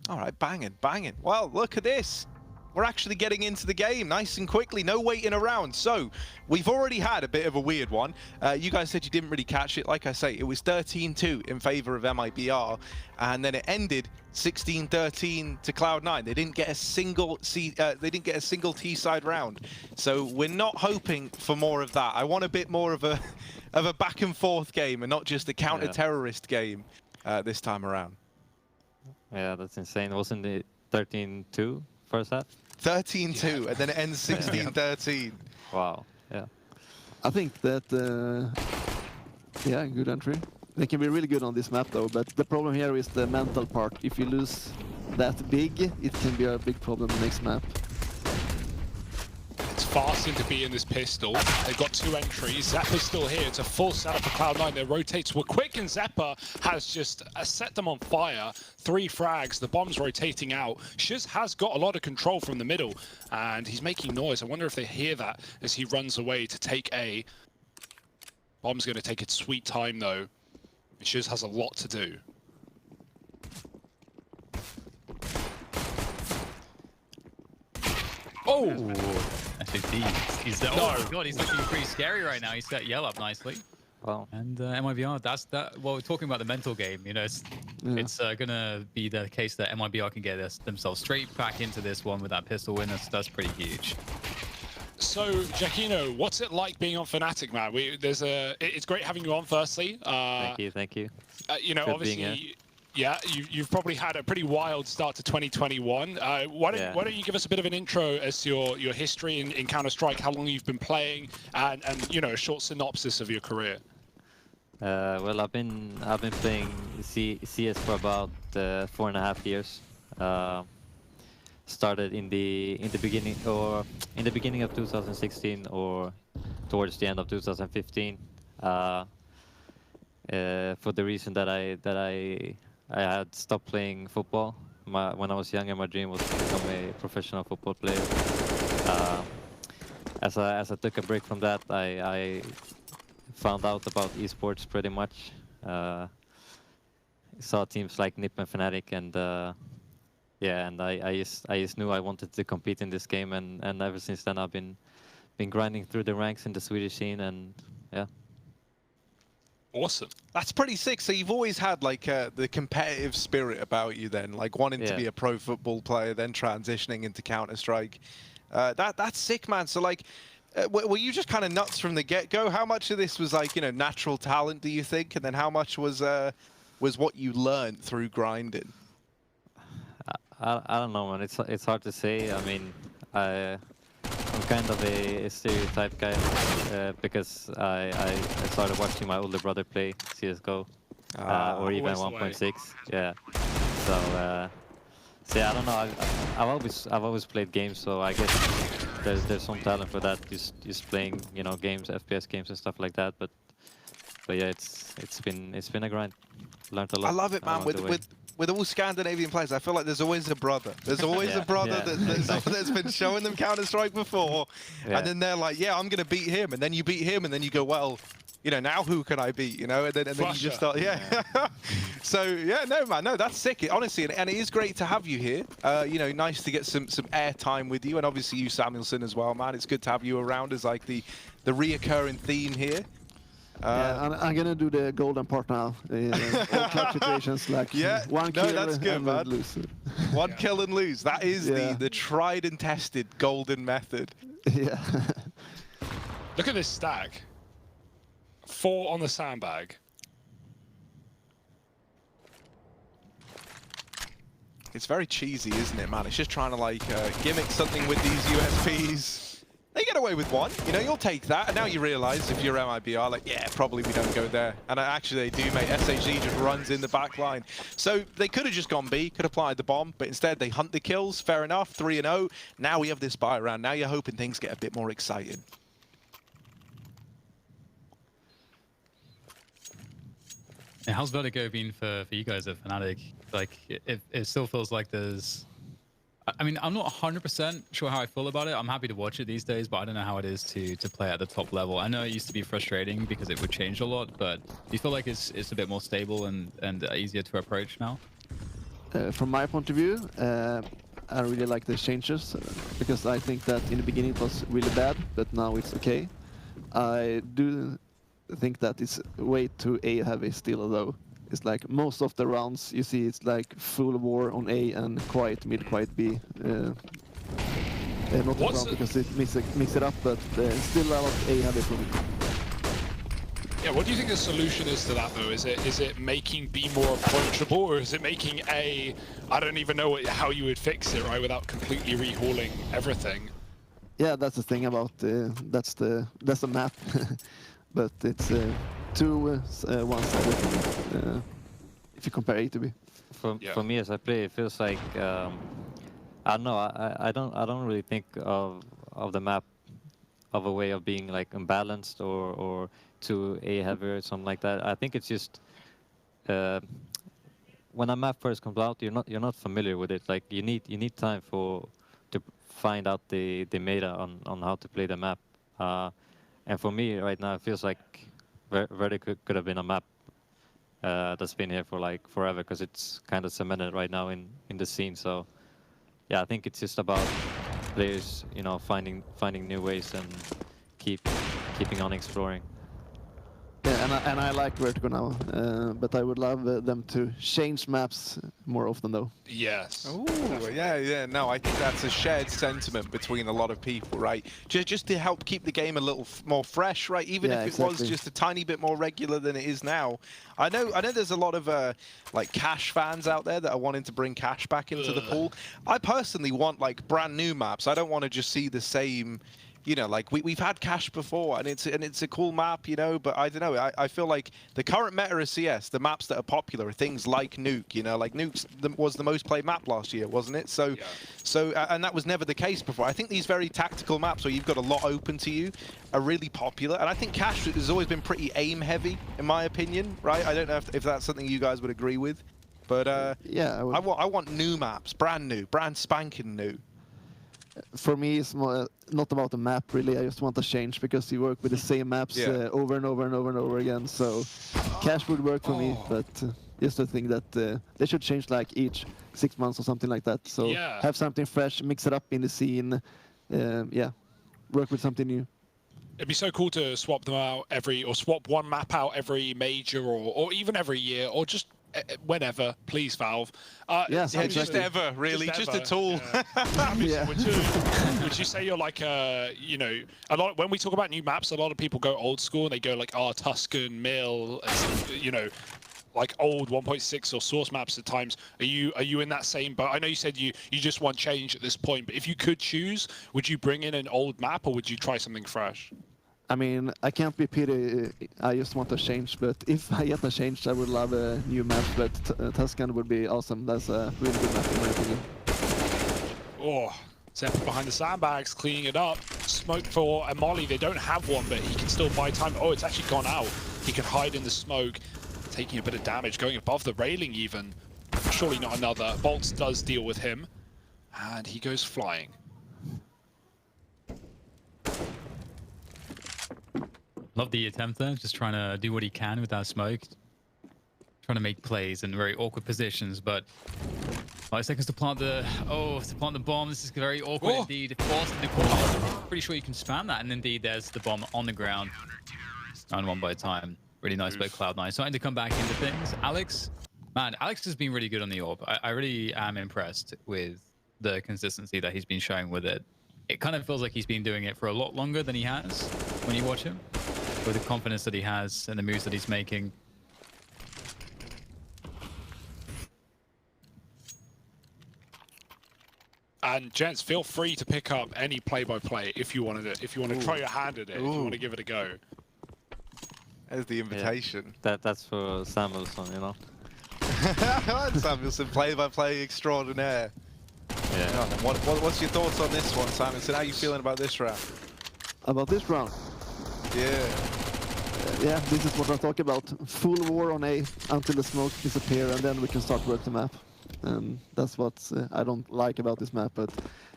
All right, banging, banging. Well, look at this. We're actually getting into the game nice and quickly, no waiting around. So we've already had a bit of a weird one. You guys said you didn't really catch it. Like I say, it was 13-2 in favor of MIBR, and then it ended 16-13 to Cloud9. They didn't get a single T-side round. So we're not hoping for more of that. I want a bit more of a back and forth game and not just a counter-terrorist game this time around. Yeah, that's insane. Wasn't it 13-2 first half? 13-2, and then it ends 16-13. Wow, yeah. I think that, yeah, good entry. They can be really good on this map though, but the problem here is the mental part. If you lose that big, it can be a big problem next map. It's fasting to be in this pistol. They've got 2 entries. Zeppa's still here. It's a full setup for Cloud9. Their rotates were quick, and Zeppa has just set them on fire. 3 frags. The bomb's rotating out. Shiz has got a lot of control from the middle, and he's making noise. I wonder if they hear that as he runs away to take A. Bomb's going to take its sweet time, though. Shiz has a lot to do. Oh! Actually, he's oh my god, he's looking pretty scary right now. He's set Yell up nicely. Wow. And MIBR, that's that. Well, we're talking about the mental game. You know, it's gonna be the case that MIBR can get themselves straight back into this one with that pistol win. That's pretty huge. So, Giacchino, what's it like being on Fnatic, man? It's great having you on, firstly. Thank you. You know, Good obviously, yeah, you've probably had a pretty wild start to 2021. Why don't you give us a bit of an intro as to your history in Counter-Strike, how long you've been playing, and you know, a short synopsis of your career. Well, I've been playing CS for about 4.5 years. Started in the beginning of 2016 or towards the end of 2015. For the reason that I had stopped playing football. When I was younger, my dream was to become a professional football player. As I took a break from that, I found out about esports pretty much. Saw teams like NIP and Fnatic, and yeah, and I just knew I wanted to compete in this game, and ever since then I've been grinding through the ranks in the Swedish scene, and yeah. Awesome. That's pretty sick. So you've always had like the competitive spirit about you then, like wanting to be a pro football player, then transitioning into Counter-Strike. That's sick, man. So like, were you just kind of nuts from the get-go? How much of this was like, you know, natural talent, do you think? And then how much was what you learned through grinding? I don't know, man. It's hard to say. I mean, I'm kind of a stereotype guy because I started watching my older brother play CS:GO or even 1.6. Yeah. So yeah, I don't know. I've always played games, so I guess there's some talent for that. Just playing, you know, games, FPS games and stuff like that. But yeah, it's been a grind. Learned a lot. I love it, man. With all Scandinavian players, I feel like there's always a brother. There's always a brother that's been showing them Counter-Strike before, and then they're like, yeah, I'm going to beat him, and then you beat him, and then you go, well, you know, now who can I beat, you know, and then you just start, So, yeah, no, man, no, that's sick, honestly, and it is great to have you here. You know, nice to get some air time with you, and obviously you, Samuelsson, as well, man. It's good to have you around as, like, the reoccurring theme here. Yeah, I'm gonna do the golden part now. All clutch situations, like one kill that's good, and man. lose. One kill and lose. That is the tried and tested golden method. Yeah. Look at this stack. 4 on the sandbag. It's very cheesy, isn't it, man? It's just trying to like gimmick something with these USPs. They get away with one, you know, you'll take that, and now you realize if you're MIBR, like, yeah, probably we don't go there. And actually they do, mate. SHG just runs in the back line. So they could have just gone B, could have applied the bomb, but instead they hunt the kills, fair enough, 3-0. Now we have this buy round. Now you're hoping things get a bit more exciting. And how's Vertigo been for you guys at Fnatic? Like, it still feels like there's... I mean, I'm not 100% sure how I feel about it. I'm happy to watch it these days, but I don't know how it is to play at the top level. I know it used to be frustrating because it would change a lot, but do you feel like it's a bit more stable and easier to approach now? From my point of view, I really like the changes because I think that in the beginning it was really bad, but now it's okay. I do think that it's way too A heavy still though. It's like most of the rounds you see it's like full war on A and quiet mid, quiet B. Not a round because it mix it up, but still a lot A heavy for me. Yeah, what do you think the solution is to that though? Is it making B more approachable, or is it making A? I don't even know how you would fix it, right, without completely rehauling everything. Yeah, that's the thing about that's the map, but it's too one-sided if you compare A to B. For me as I play, it feels like I don't know. I don't really think of the map of a way of being like unbalanced or too A heavy or something like that. I think it's just when a map first comes out, you're not familiar with it. Like you need time to find out the meta on how to play the map. And for me right now, it feels like Vertigo could have been a map that's been here for like forever because it's kind of cemented right now in the scene. So yeah, I think it's just about players, finding new ways and keeping on exploring. Yeah, and I like Vertigo now, but I would love them to change maps more often though. Yes. Oh, yeah. No, I think that's a shared sentiment between a lot of people, right? Just to help keep the game a little more fresh, right? Even if it was just a tiny bit more regular than it is now. I know there's a lot of like Cash fans out there that are wanting to bring Cash back into the pool. I personally want like brand new maps. I don't want to just see the same. Like we've had Cash before, and it's a cool map, but I don't know. I feel like the current meta of CS, the maps that are popular are things like Nuke, like Nuke was the most played map last year, wasn't it? So and that was never the case before. I think these very tactical maps where you've got a lot open to you are really popular, and I think Cash has always been pretty aim heavy, in my opinion, right? I don't know if that's something you guys would agree with, but yeah, I want new maps, brand spanking new. For me, it's more, not about the map really. I just want a change because you work with the same maps over and over and over and over again. So Cash would work for me, but just the thing that they should change like each 6 months or something like that. So have something fresh, mix it up in the scene. Work with something new. It'd be so cool to swap them out swap one map out every major or even every year, or just whenever, please, Valve. Just ever, really, just a tool. Yeah. Would you say you're like a lot when we talk about new maps, a lot of people go old school and they go like Tuscan, Mill, like old 1.6 or source maps at times. Are you in that same boat? I know you said you just want change at this point, but if you could choose, would you bring in an old map or would you try something fresh? I mean, I can't be pity. I just want a change, but if I get a change, I would love a new map. But Tuscan would be awesome. That's a really good map in my opinion. Oh, Zephyr behind the sandbags, cleaning it up. Smoke for a molly. They don't have one, but he can still buy time. Oh, it's actually gone out. He can hide in the smoke, taking a bit of damage, going above the railing even. Surely not another. Bolts does deal with him, and he goes flying. Love the attempt there, just trying to do what he can with that smoke. Trying to make plays in very awkward positions, but 5 seconds to plant the bomb. This is very awkward indeed. Forced in the corner. Pretty sure you can spam that, and indeed there's the bomb on the ground. Round one by time. Really nice by Cloud9. Starting to come back into things. Alex has been really good on the orb. I really am impressed with the consistency that he's been showing with it. It kind of feels like he's been doing it for a lot longer than he has when you watch him. With the confidence that he has and the moves that he's making. And gents, feel free to pick up any play-by-play if you wanted it. If you want to try your hand at it, if you want to give it a go. There's the invitation. Yeah, that's for Samuelson, Samuelson, play-by-play extraordinaire. Yeah. What's your thoughts on this one, Samuelson? How are you feeling about this round? About this round? Yeah, this is what I talk about. Full war on A until the smoke disappear, and then we can start work the map. And that's what I don't like about this map. But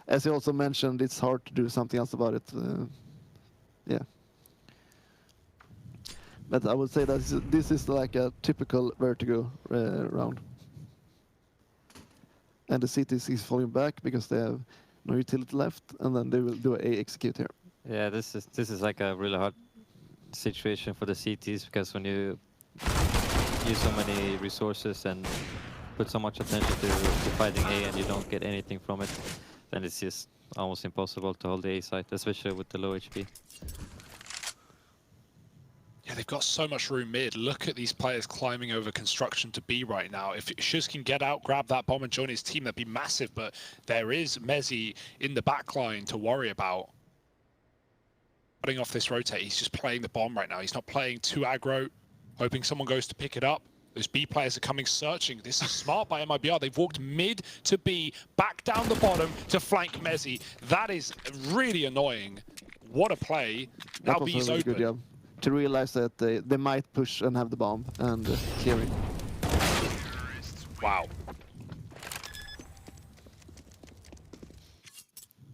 as you also mentioned, it's hard to do something else about it. Yeah. But I would say that this is like a typical Vertigo round. and the CTs is falling back because they have no utility left, and then they will do a execute here. Yeah, this is like a really hard situation for the CTs, because when you use so many resources and put so much attention to fighting A and you don't get anything from it, then it's just almost impossible to hold the A site, especially with the low HP. Yeah, they've got so much room mid. Look at these players climbing over construction to B right now. If Shuz can get out, grab that bomb and join his team, that'd be massive, but there is Mezzi in the backline to worry about. Cutting off this rotate, he's just playing the bomb right now. He's not playing too aggro, hoping someone goes to pick it up. Those B players are coming searching. This is smart by MIBR. They've walked mid to B, back down the bottom to flank Mezzi. That is really annoying. What a play. Now B's really open. good job to realize that they might push and have the bomb and clear it. Wow.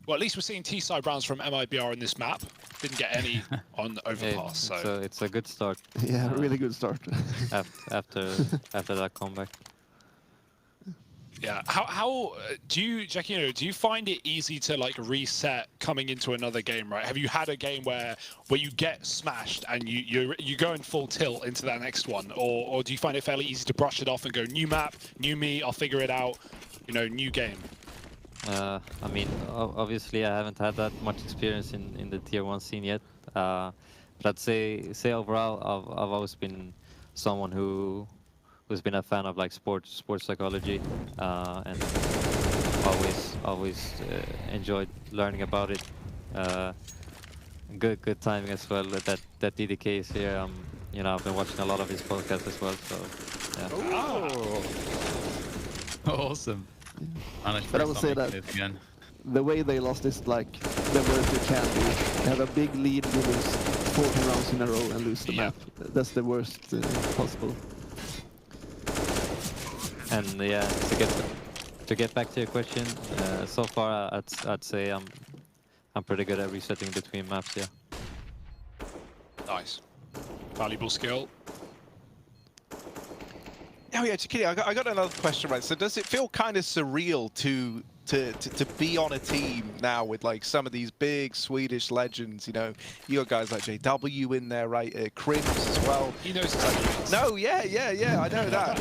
Well, at least we're seeing T-side rounds from MIBR in this map. Didn't get any on overpass, so it's a good start. Yeah, really good start. after that comeback. yeah. How do you, Jackie? Do you find it easy to like reset coming into another game? Right? Have you had a game where you get smashed and you go in full tilt into that next one, or do you find it fairly easy to brush it off and go new map, new me, I'll figure it out, you know, new game? I mean, obviously I haven't had that much experience in the tier 1 scene yet, but I'd say overall I've always been someone who's been a fan of like sports psychology, and always enjoyed learning about it. Good timing as well that DDK is here. You know, I've been watching a lot of his podcasts as well, so yeah. Awesome. But I would say that the way they lost is like the worst you can do. They have a big lead, you lose 14 rounds in a row and lose the map. That's the worst possible. And yeah, to get back to your question, so far I'd say I'm pretty good at resetting between maps. Yeah. Nice, valuable skill. Oh yeah, Chiquini, I got another question, right? So does it feel kind of surreal to be on a team now with like some of these big Swedish legends? You know, you got guys like JW in there, right? Crims as well. He knows his legends. No, yeah, I know that.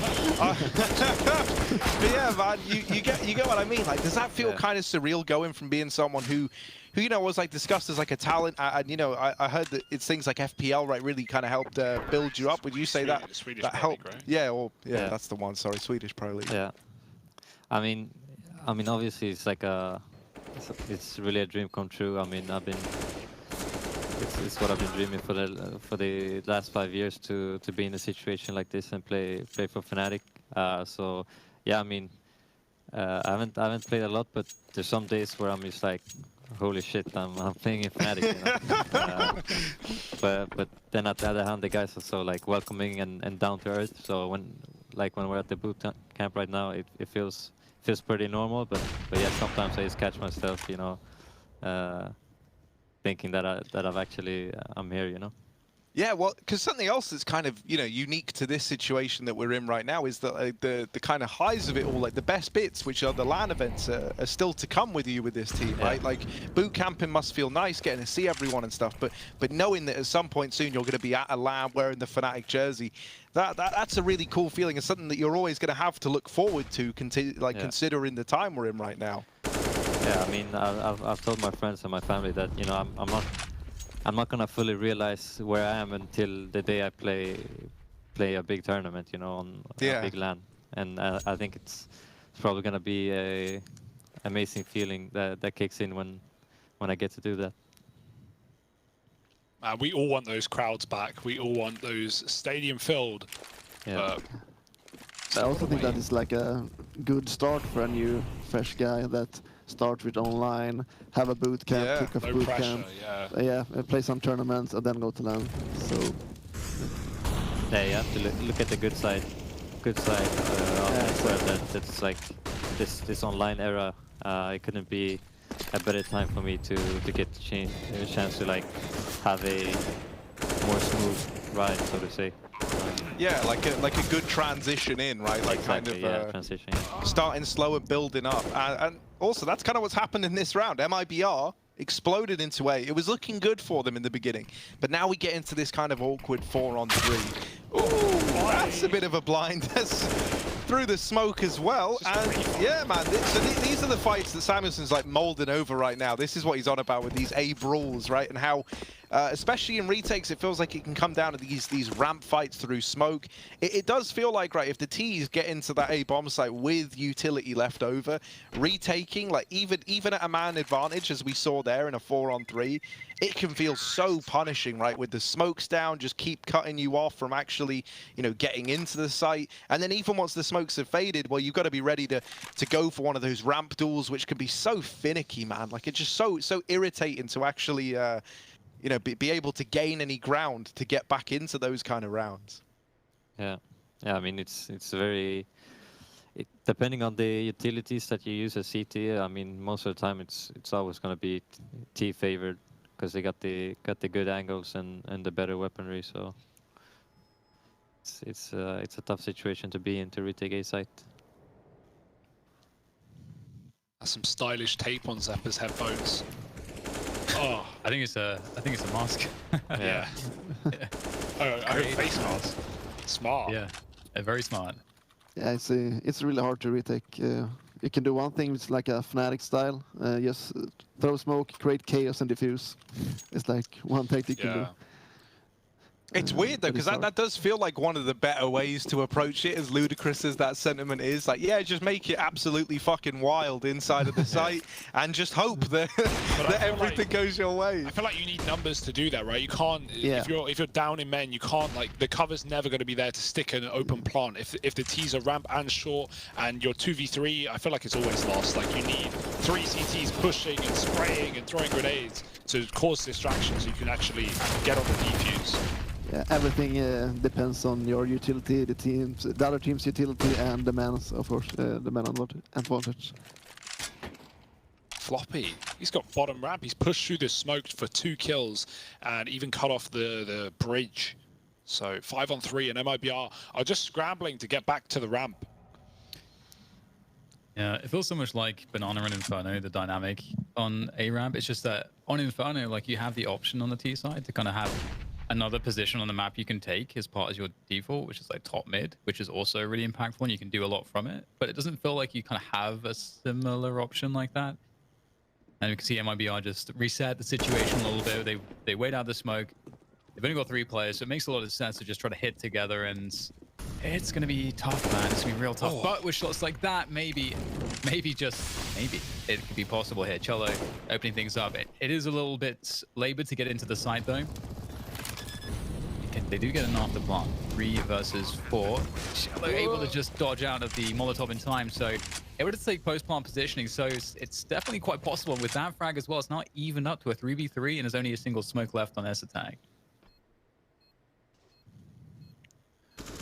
But yeah, man, you get what I mean. Like, does that feel kind of surreal going from being someone who you know was like discussed as like a talent, and you know I heard that it's things like FPL, right, really kind of helped build you up. Would you say Swedish that Pro helped? League, right? Yeah, yeah, that's the one. Sorry, Swedish Pro League. Yeah. I mean, obviously it's like it's really a dream come true. I mean, it's what I've been dreaming for the last 5 years to be in a situation like this and play for Fnatic. So yeah, I mean, I haven't played a lot, but there's some days where I'm just like, holy shit, I'm playing in Fnatic, you know. but then at the other hand, the guys are so like welcoming and down to earth. So when we're at the boot camp right now, it feels pretty normal. But yeah, sometimes I just catch myself, you know, thinking that I've actually I'm here, you know. Yeah, well, because something else that's kind of, you know, unique to this situation that we're in right now is that the kind of highs of it all, like the best bits, which are the LAN events, are still to come with you with this team, right? Like boot camping must feel nice, getting to see everyone and stuff, but knowing that at some point soon you're going to be at a LAN wearing the Fnatic jersey, that's a really cool feeling, and something that you're always going to have to look forward to, considering the time we're in right now. Yeah, I mean, I've told my friends and my family that, you know, I'm not gonna fully realize where I am until the day I play a big tournament, you know, on a big LAN, and I think it's probably gonna be a amazing feeling that kicks in when I get to do that. We all want those crowds back. We all want those stadium filled. Yeah. I also think that is like a good start for a new fresh guy that start with online, have a boot camp, kick off boot camp, play some tournaments, and then go to LAN. So yeah, you have to look at the good side. Good side that's like this online era. It couldn't be a better time for me to get a chance to like have a more smooth ride, so to say. Yeah, like a good transition in, right? Like Exactly, kind of yeah, transition. Yeah. starting slow and building up. And also, that's kind of what's happened in this round. MIBR exploded into A. It was looking good for them in the beginning, but now we get into this kind of awkward 4-on-3. Ooh, that's a bit of a blind. That's through the smoke as well. And yeah, man, these are the fights that Samuelson's like molding over right now. This is what he's on about with these A brawls, right? And how, especially in retakes, it feels like it can come down to these ramp fights through smoke. It does feel like, right, if the T's get into that A bomb site with utility left over, retaking, like even at a man advantage, as we saw there in a 4-on-3, it can feel so punishing, right? With the smokes down, just keep cutting you off from actually, you know, getting into the site. And then even once the smokes have faded, well, you've got to be ready to go for one of those ramp duels, which can be so finicky, man. Like, it's just so irritating to actually, you know, be able to gain any ground to get back into those kind of rounds. Yeah, I mean, it's very... depending on the utilities that you use as CT, I mean, most of the time it's always going to be T favored, because they got the good angles and the better weaponry. So it's a tough situation to be in to retake A site. That's some stylish tape on Zappa's headphones. Oh, I think it's a mask. yeah. Oh, face mask. Smart. Yeah, very smart. Yeah, it's really hard to retake. You can do one thing, it's like a Fnatic style. Just throw smoke, create chaos, and diffuse. It's like one tactic you can do. It's weird though, because that does feel like one of the better ways to approach it, as ludicrous as that sentiment is. Like, yeah, just make it absolutely fucking wild inside of the site and just hope that, that everything goes your way. I feel like you need numbers to do that, right? You can't, if you're down in men, you can't, like, the cover's never going to be there to stick an open plant. If the T's are ramp and short and you're 2v3, I feel like it's always lost. Like, you need 3 CTs pushing and spraying and throwing grenades to cause distractions so you can actually get on the defuse. Yeah, everything depends on your utility, the other team's utility, and the man's, of course, the man advantage. Floppy, he's got bottom ramp. He's pushed through the smoke for 2 kills and even cut off the bridge. So 5-on-3, and MIBR are just scrambling to get back to the ramp. Yeah, it feels so much like Banana and Inferno, the dynamic on A ramp. It's just that on Inferno, like, you have the option on the T side to kind of have another position on the map you can take as part of your default, which is like top mid, which is also really impactful and you can do a lot from it. But it doesn't feel like you kind of have a similar option like that. And you can see MIBR just reset the situation a little bit. They wait out the smoke. They've only got 3 players, so it makes a lot of sense to just try to hit together, and it's going to be tough, man. It's going to be real tough. But with shots like that, maybe it could be possible here. Cello opening things up. It is a little bit labored to get into the site, though. They do get an after plant. 3 versus 4. Cello able to just dodge out of the Molotov in time, so able to take post-plant positioning, so it's definitely quite possible. With that frag as well, it's now even up to a 3v3, and there's only a single smoke left on S attack.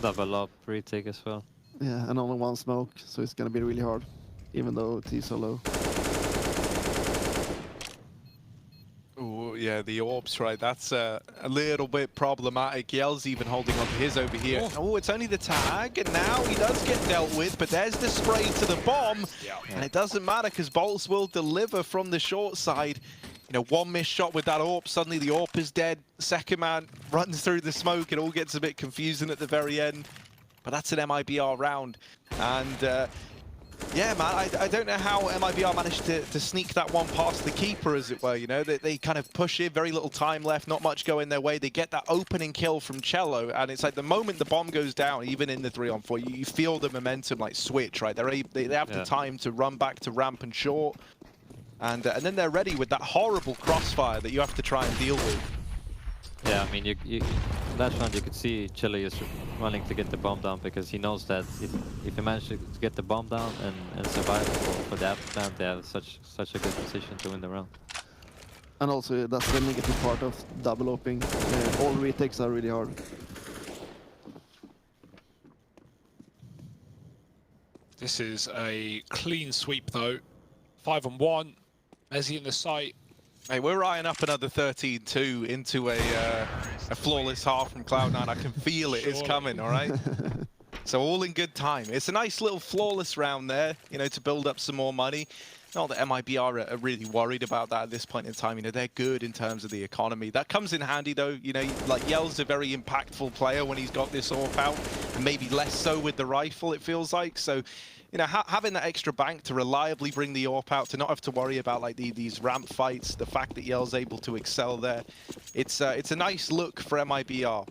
Double up retake as well. Yeah, and only 1 smoke, so it's gonna be really hard, even though T's are low. Ooh, yeah, the orbs, right? That's a little bit problematic. Yell's even holding on to his over here. Oh, it's only the tag, and now he does get dealt with, but there's the spray to the bomb, and it doesn't matter because Bolts will deliver from the short side. You know, 1 missed shot with that AWP, suddenly the AWP is dead. Second man runs through the smoke, it all gets a bit confusing at the very end. But that's an MIBR round, and yeah, man, I don't know how MIBR managed to sneak that one past the keeper, as it were. You know, they kind of push in, very little time left, not much going their way. They get that opening kill from Cello, and it's like the moment the bomb goes down, even in the 3-on-4, you feel the momentum like switch, right? They have the time to run back to ramp and short, and then they're ready with that horrible crossfire that you have to try and deal with. Yeah, I mean, last round you could see Chile is running to get the bomb down, because he knows that if he manages to get the bomb down and survive for the afterplant, they have such a good position to win the round. And also, that's the negative part of double opening. All retakes are really hard. This is a clean sweep, though. 5-on-1. Messi in the site. Hey, we're eyeing up another 13-2 into a flawless half from Cloud9. I can feel it. It's coming, all right? So all in good time. It's a nice little flawless round there, you know, to build up some more money. Not that MIBR are really worried about that at this point in time. You know, they're good in terms of the economy. That comes in handy, though. You know, like Yell's a very impactful player when he's got this AWP out, and maybe less so with the rifle, it feels like. So, you know, having that extra bank to reliably bring the AWP out, to not have to worry about like these ramp fights, the fact that Yell's able to excel there, it's a nice look for MIBR.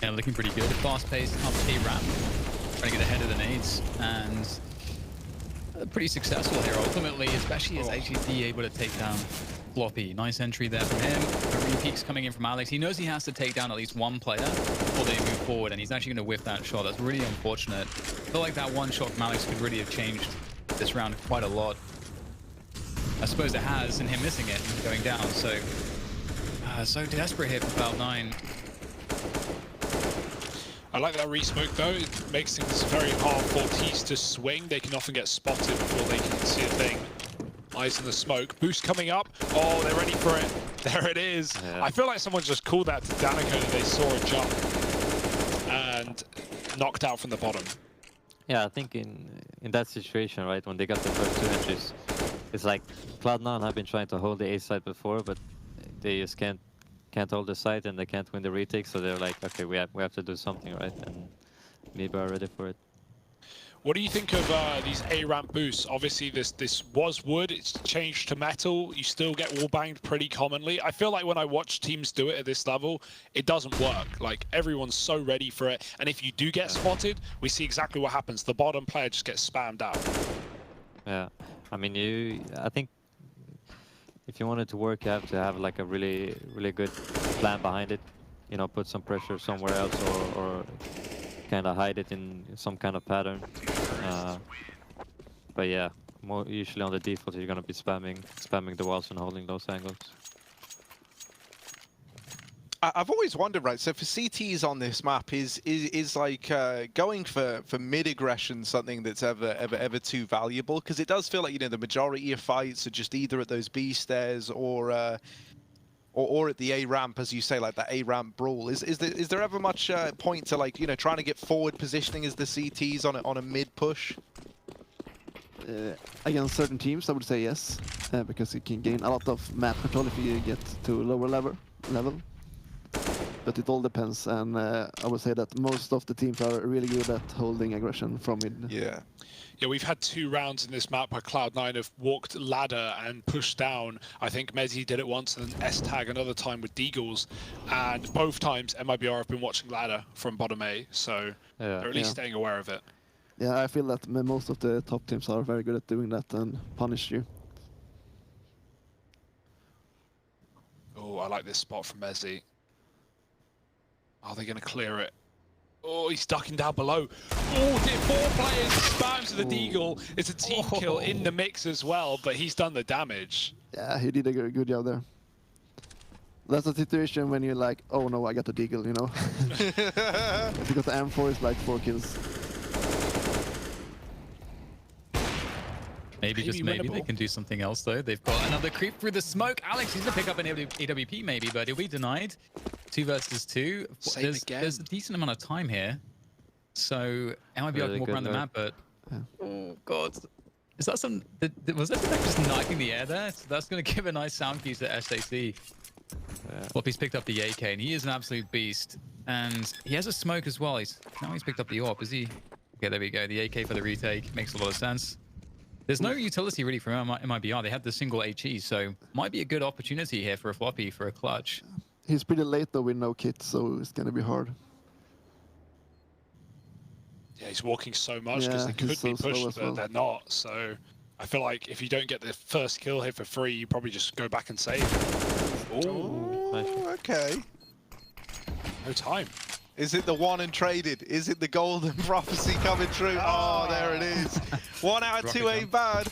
Yeah, looking pretty good. Fast-paced up a ramp, trying to get ahead of the nades, and pretty successful here ultimately, especially as HED able to take down Floppy. Nice entry there from him. The repeats coming in from Alex. He knows he has to take down at least one player before they move forward, and he's actually going to whiff that shot. That's really unfortunate. I feel like that one shot from Alex could really have changed this round quite a lot. I suppose it has, and him missing it and going down. So, so desperate here for Cloud9. I like that re-smoke though. It makes things very hard for teams to swing. They can often get spotted before they can see a thing. Eyes in the smoke. Boost coming up. Oh, they're ready for it. There it is. Yeah. I feel like someone just called that to Danica that they saw a jump and knocked out from the bottom. Yeah, I think in that situation, right, when they got the first 2 entries, it's like Cloud9 have been trying to hold the A side before, but they just can't hold the site and they can't win the retake, so they're like, okay, we have to do something, right? And MIBR are ready for it. What do you think of these A-ramp boosts? Obviously, this was wood. It's changed to metal. You still get wall banged pretty commonly. I feel like when I watch teams do it at this level, it doesn't work. Like, everyone's so ready for it. And if you do get spotted, we see exactly what happens. The bottom player just gets spammed out. Yeah, I mean, I think if you want it to work, you have to have like a really good plan behind it. You know, put some pressure somewhere else, or kind of hide it in some kind of pattern. But yeah, more usually on the default, you're gonna be spamming the walls and holding those angles. I've always wondered, right, so for CTs on this map, is like going for mid-aggression something that's ever too valuable? Because it does feel like, you know, the majority of fights are just either at those B stairs or at the A ramp, as you say, like that A ramp brawl. Is there ever much point to, like, you know, trying to get forward positioning as the CTs on a mid push? Against certain teams, I would say yes, because you can gain a lot of map control if you get to lower level. But it all depends, and I would say that most of the teams are really good at holding aggression from mid. Yeah. Yeah, we've had 2 rounds in this map where Cloud9 have walked ladder and pushed down. I think Mezzi did it once, and then S-Tag another time with Deagles. And both times MIBR have been watching ladder from bottom A, so they're at least staying aware of it. Yeah, I feel that most of the top teams are very good at doing that and punish you. Oh, I like this spot from Mezzi. Are they going to clear it? Oh, he's ducking down below. Oh, 4 players spams to the Deagle. It's a team kill in the mix as well, but he's done the damage. Yeah, he did a good job there. That's a situation when you're like, oh no, I got the Deagle, you know? Because the M4 is like 4 kills. Maybe just maybe they can do something else though. They've got another creep through the smoke. Alex needs to pick up an AWP maybe, but he'll be denied. 2 versus 2. There's a decent amount of time here. So MIBR can walk around the map, but oh god. Is that some was that just knifing the air there? So that's gonna give a nice sound cue to SAC. Floppy's picked up the AK and he is an absolute beast. And he has a smoke as well. Now he's picked up the AWP, is he? Okay, there we go. The AK for the retake makes a lot of sense. There's no utility really from MIBR. They had the single HE, so might be a good opportunity here for a Floppy for a clutch. He's pretty late though with no kit, so it's gonna be hard. Yeah, he's walking so much because they could be pushed, but they're not. So I feel like if you don't get the first kill here for free, you probably just go back and save. Oh, okay. No time. Is it the one and traded? Is it the golden prophecy coming true? Oh, there it is. 1 out of 2 ain't bad.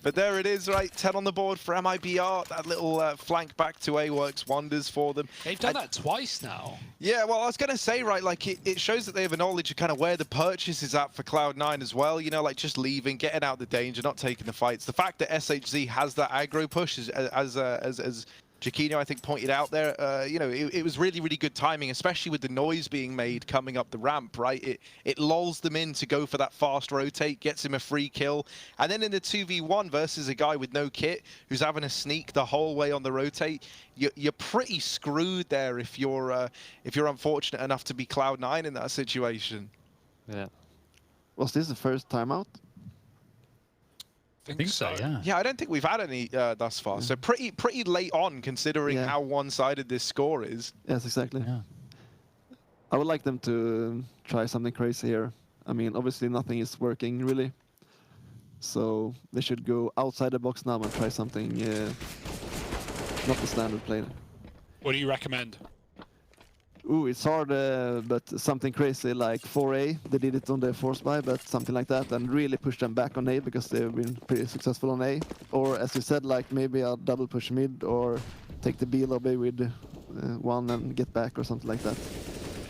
But there it is, right? 10 on the board for MIBR. That little flank back to A works wonders for them. They've done that twice now. Yeah, well, I was going to say, right, like, it shows that they have a knowledge of kind of where the purchase is at for Cloud9 as well. You know, like, just leaving, getting out the danger, not taking the fights. The fact that SHZ has that aggro push, as Giacchino, I think, pointed out there, you know, it was really, really good timing, especially with the noise being made coming up the ramp, right? It lulls them in to go for that fast rotate, gets him a free kill. And then in the 2v1 versus a guy with no kit who's having a sneak the whole way on the rotate, you're pretty screwed there if you're unfortunate enough to be Cloud9 in that situation. Yeah. Was this the first timeout? I I think so, yeah. Yeah, I don't think we've had any thus far. So pretty late on, considering how one-sided this score is. Yes, exactly. Yeah. I would like them to try something crazy here. I mean, obviously nothing is working really. So they should go outside the box now and try something not the standard play. What do you recommend? Ooh, it's hard, but something crazy like 4A. They did it on the force buy, but something like that, and really push them back on A because they've been pretty successful on A. Or as you said, like maybe a double push mid, or take the B lobby with one and get back or something like that.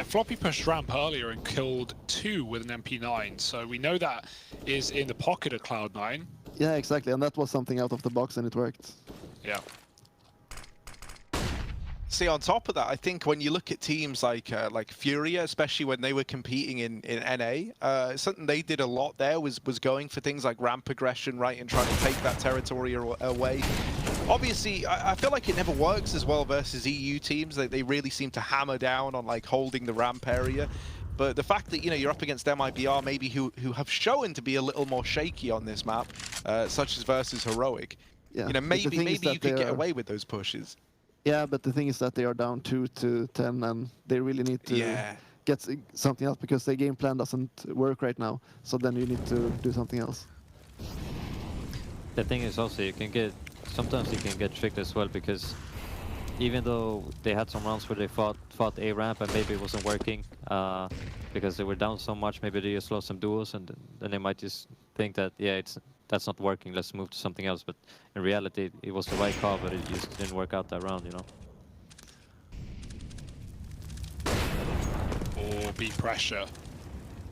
Floppy pushed ramp earlier and killed 2 with an MP9, so we know that is in the pocket of Cloud9. Yeah, exactly, and that was something out of the box and it worked. Yeah. See, on top of that, I think when you look at teams like Furia, especially when they were competing in NA, something they did a lot there was going for things like ramp aggression, right, and trying to take that territory away. Obviously, I feel like it never works as well versus EU teams. They really seem to hammer down on like holding the ramp area. But the fact that, you know, you're up against MIBR, maybe who have shown to be a little more shaky on this map, such as versus Heroic, Yeah. you know, maybe you could get are... away with those pushes. Yeah, but the thing is that they are down 2-10, and they really need to get something else because their game plan doesn't work right now. So then you need to do something else. The thing is also sometimes you can get tricked as well, because even though they had some rounds where they fought A ramp and maybe it wasn't working because they were down so much, maybe they just lost some duels, and then they might just think that that's not working, let's move to something else. But in reality, it was the right call, but it just didn't work out that round, you know. Or B pressure.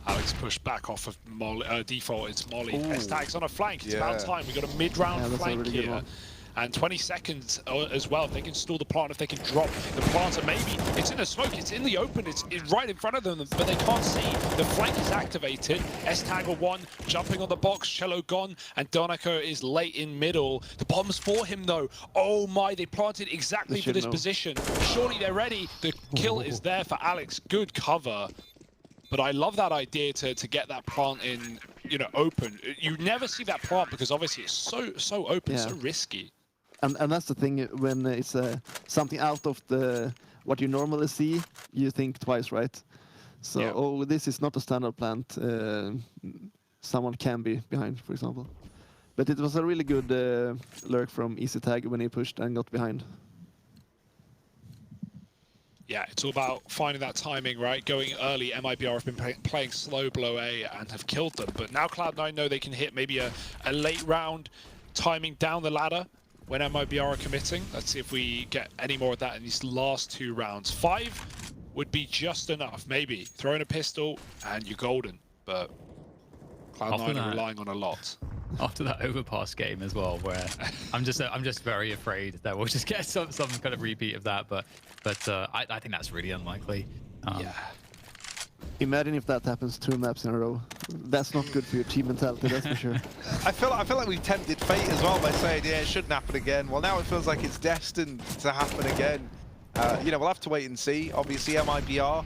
Alex pushed back off of Molly, default, it's Molly. S-Tag's on a flank, it's about time. We've got a mid-round flank really here. And 20 seconds as well. If they can stall the plant, if they can drop the planter, maybe it's in the smoke, it's in the open, it's right in front of them, but they can't see. The flank is activated. S-Tag on 1, jumping on the box, Cello gone, and Donaco is late in middle. The bomb's for him though. Oh my, they planted exactly for this position. Surely they're ready. The kill is there for Alex. Good cover. But I love that idea to get that plant in, you know, open. You never see that plant because obviously it's so open, so risky. And that's the thing, when it's something out of what you normally see, you think twice, right? So, oh, this is not a standard plant. Someone can be behind, for example. But it was a really good lurk from Easy Tag when he pushed and got behind. Yeah, it's all about finding that timing, right? Going early. MIBR have been playing slow below A and have killed them. But now Cloud9 know they can hit maybe a late round timing down the ladder when MIBR are committing. Let's see if we get any more of that in these last 2 rounds. 5 would be just enough, maybe. Throw in a pistol and you're golden. But Cloud9 are relying on a lot. After that overpass game as well, where I'm just very afraid that we'll just get some kind of repeat of that. But I think that's really unlikely. Yeah. Imagine if that happens 2 maps in a row. That's not good for your team mentality, that's for sure. I feel like we've tempted fate as well by saying, yeah, it shouldn't happen again. Well, now it feels like it's destined to happen again. You know, we'll have to wait and see. Obviously, MIBR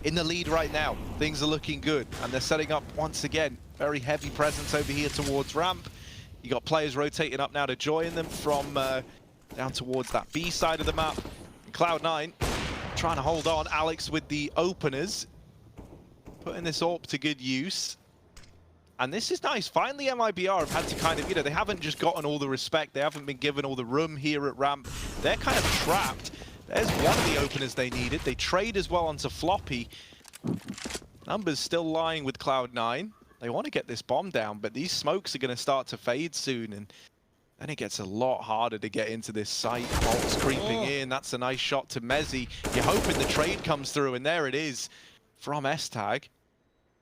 in the lead right now. Things are looking good, and they're setting up once again. Very heavy presence over here towards ramp. You got players rotating up now to join them from down towards that B side of the map. And Cloud9 trying to hold on. Alex with the openers, putting this AWP to good use. And this is nice. Finally, MIBR have had to kind of, you know, they haven't just gotten all the respect. They haven't been given all the room here at ramp. They're kind of trapped. There's one of the openers they needed. They trade as well onto Floppy. Numbers still lying with Cloud9. They want to get this bomb down, but these smokes are going to start to fade soon, and then it gets a lot harder to get into this site. Bolt's creeping in. That's a nice shot to Mezzi. You're hoping the trade comes through, and there it is from S-Tag.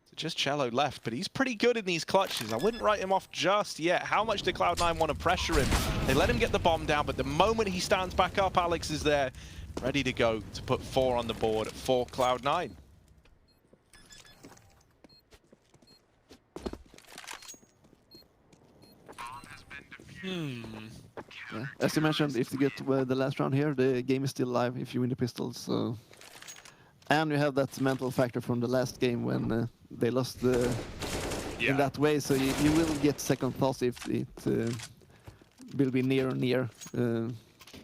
So just Cello left, but he's pretty good in these clutches. I wouldn't write him off just yet. How much do Cloud9 want to pressure him? They let him get the bomb down, but the moment he stands back up, Alex is there, ready to go to put 4 on the board for Cloud9. Yeah. As you mentioned, if you get to the last round here, the game is still live if you win the pistols. So, and you have that mental factor from the last game when they lost in that way. So you will get second thoughts if it will be near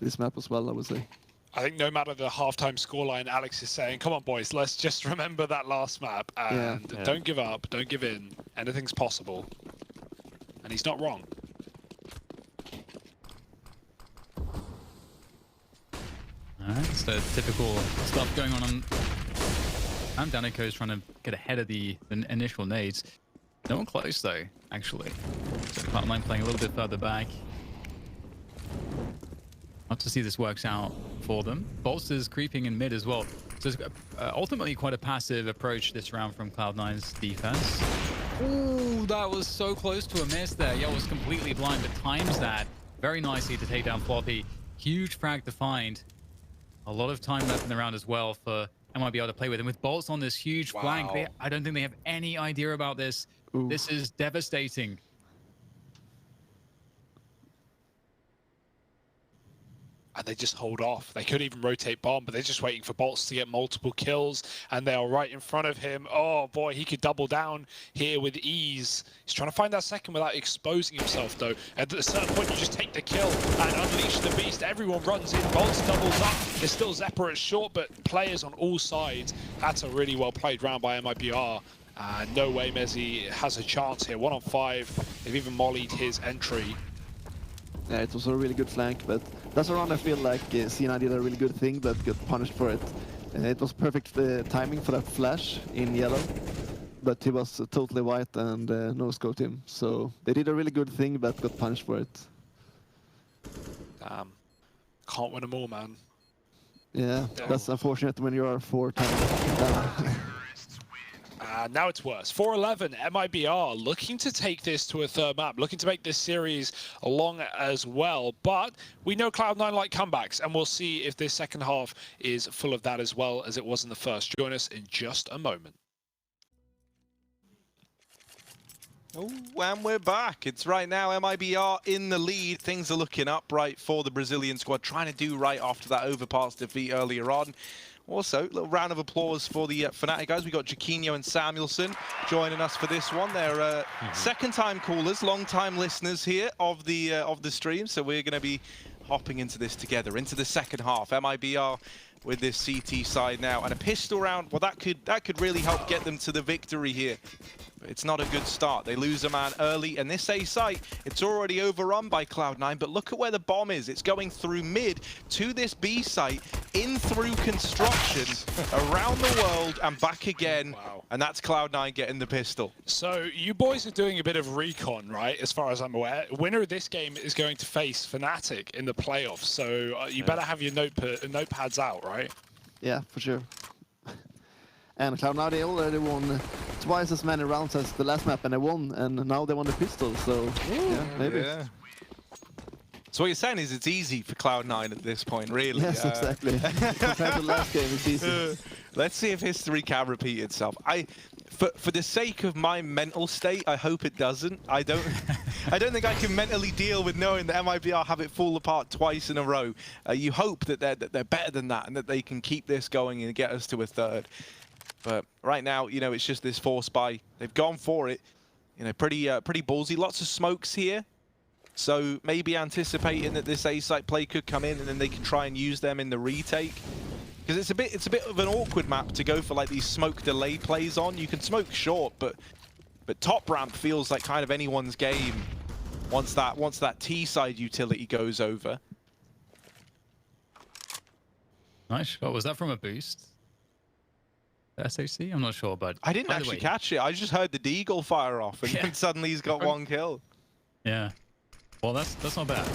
this map as well, I would say. I think no matter the halftime scoreline, Alex is saying, come on, boys, let's just remember that last map and don't give up, don't give in. Anything's possible. And he's not wrong. Alright, so typical stuff going on. And Danico is trying to get ahead of the initial nades. No one close though, actually. So Cloud9 playing a little bit further back. Not to see this works out for them. Bolts is creeping in mid as well. So it's ultimately quite a passive approach this round from Cloud9's defense. Ooh, that was so close to a miss there. Yell was completely blind, but times that very nicely to take down Floppy. Huge frag to find. A lot of time left in the round as well for MIBR to play with. And with Bolts on this huge flank, I don't think they have any idea about this. Ooh. This is devastating. And they just hold off. They could even rotate bomb, but they're just waiting for Bolts to get multiple kills, and they are right in front of him. Oh boy, he could double down here with ease. He's trying to find that second without exposing himself though. At a certain point, you just take the kill and unleash the beast. Everyone runs in, Bolts doubles up. It's still Zephyr at short, but players on all sides. That's a really well played round by MIBR. No way Mezzi has a chance here. 1 on 5. They've even mollied his entry. Yeah, it was a really good flank, but that's a round I feel like C9 did a really good thing, but got punished for it. It was perfect timing for that flash in yellow, but he was totally white and no-scoped him. So they did a really good thing, but got punished for it. Damn. Can't win them all, man. Yeah, that's unfortunate when you are 4 times down. Now it's worse. 4-11, MIBR looking to take this to a third map, looking to make this series long as well. But we know Cloud9 like comebacks, and we'll see if this second half is full of that as well as it was in the first. Join us in just a moment. Oh, and we're back. It's right now MIBR in the lead. Things are looking up right for the Brazilian squad, trying to do right after that overpass defeat earlier on. Also, a little round of applause for the Fnatic guys. We got Jaquinho and Samuelson joining us for this one. They're second-time callers, long-time listeners here of the stream. So we're going to be hopping into this together, into the second half. MIBR with this CT side now, and a pistol round. Well, that could really help get them to the victory here. But it's not a good start. They lose a man early, and this A site, it's already overrun by Cloud9, but look at where the bomb is. It's going through mid to this B site, in through construction, around the world, and back again. Wow. And that's Cloud9 getting the pistol. So you boys are doing a bit of recon, right, as far as I'm aware. Winner of this game is going to face Fnatic in the playoffs, so you better have your notepads out, right? Yeah, for sure. And Cloud9, they already won twice as many rounds as the last map, and they won, and now they won the pistol, so yeah, maybe. Yeah. So what you're saying is it's easy for Cloud9 at this point, really. Yes, exactly. Compared to the last game, it's easy. Let's see if history can repeat itself. For the sake of my mental state, I hope it doesn't. I don't think I can mentally deal with knowing that MIBR have it fall apart twice in a row. You hope that they're better than that and that they can keep this going and get us to a third. But right now, you know, it's just this force buy. They've gone for it. You know, pretty ballsy. Lots of smokes here. So maybe anticipating that this A-site play could come in and then they can try and use them in the retake. Because it's a bit of an awkward map to go for like these smoke delay plays on. You can smoke short, but top ramp feels like kind of anyone's game once that T-side utility goes over. Nice. What was that from a boost? SHC? I'm not sure, but I didn't either actually way, catch it. I just heard the deagle fire off, and Yeah. then suddenly he's got 1 kill. Yeah. Well, that's not bad.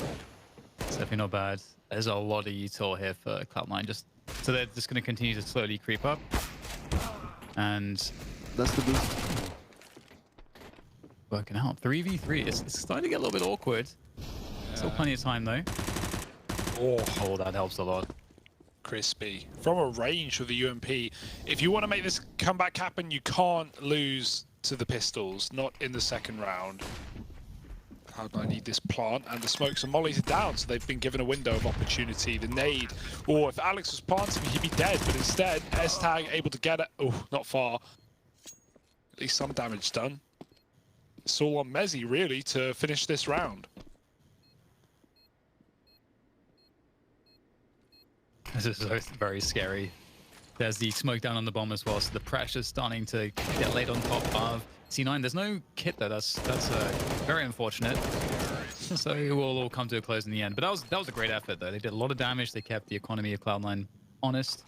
It's definitely not bad. There's a lot of util here for Cloud9. So they're just going to continue to slowly creep up. And That's the boost. working out. 3v3. It's starting to get a little bit awkward. Still plenty of time, though. Oh, that helps a lot. Crispy. From a range with the UMP, if you want to make this comeback happen, you can't lose to the pistols, not in the second round. Cloud9 need this plant, and the smokes and mollies are down, so they've been given a window of opportunity. The nade, or if Alex was planting, he'd be dead, but instead, S-Tag able to get it. Oh, not far. At least some damage done. It's all on Mezzy, really, to finish this round. This is very scary. There's the smoke down on the bomb as well, so the pressure's starting to get laid on top of C9. There's no kit though. That's very unfortunate. So it will all come to a close in the end. But that was a great effort though. They did a lot of damage. They kept the economy of Cloud9 honest,